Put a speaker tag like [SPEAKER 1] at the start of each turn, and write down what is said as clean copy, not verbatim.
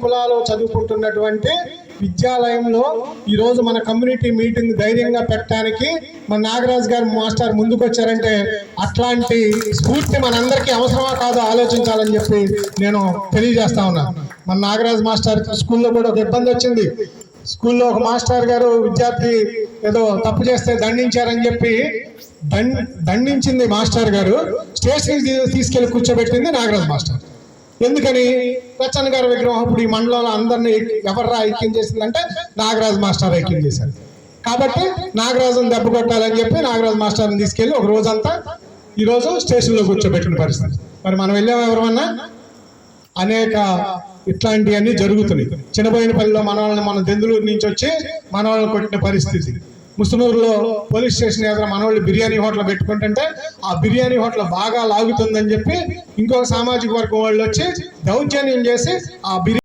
[SPEAKER 1] కులాలు చదువుకుంటున్నటువంటి విద్యాలయంలో ఈరోజు మన కమ్యూనిటీ మీటింగ్ ధైర్యంగా పెట్టడానికి మన నాగరాజు గారు మాస్టర్ ముందుకు వచ్చారంటే అట్లాంటి స్ఫూర్తి మనందరికీ అవసరమా కాదో ఆలోచించాలని చెప్పి నేను తెలియజేస్తా ఉన్నాను. మన నాగరాజు మాస్టర్ స్కూల్లో కూడా ఒక ఇబ్బంది వచ్చింది. స్కూల్లో ఒక మాస్టర్ గారు విద్యార్థి ఏదో తప్పు చేస్తే దండించారని చెప్పి దండించింది మాస్టర్ గారు, స్టేషన్కి తీసుకెళ్లి కూర్చోబెట్టింది నాగరాజు మాస్టర్. ఎందుకని? రచన గారి విగ్రహం అప్పుడు ఈ మండలంలో అందరినీ ఎవర్రా ఐక్యం చేసిందంటే నాగరాజు మాస్టర్ ఐక్యం చేశారు. కాబట్టి నాగరాజుని దెబ్బ కొట్టాలని చెప్పి నాగరాజు మాస్టర్ని తీసుకెళ్లి ఒక రోజంతా ఈరోజు స్టేషన్లో కూర్చోబెట్టిన పరిస్థితి. మరి మనం వెళ్ళాము ఎవరమన్నా? అనేక ఇట్లాంటివన్నీ జరుగుతున్నాయి. చిన్నబోయినపల్లిలో మన దెందులూరు నుంచి వచ్చి మనవాళ్ళని కొట్టిన పరిస్థితి. ముసునూరులో పోలీస్ స్టేషన్ ఎదురు మనవాళ్ళు బిర్యానీ హోటల్ పెట్టుకుంటుంటే ఆ బిర్యానీ హోటల్ బాగా లాగుతుందని చెప్పి ఇంకొక సామాజిక వర్గం వాళ్ళు వచ్చి దౌర్జన్యం చేసి ఆ బిర్యానీ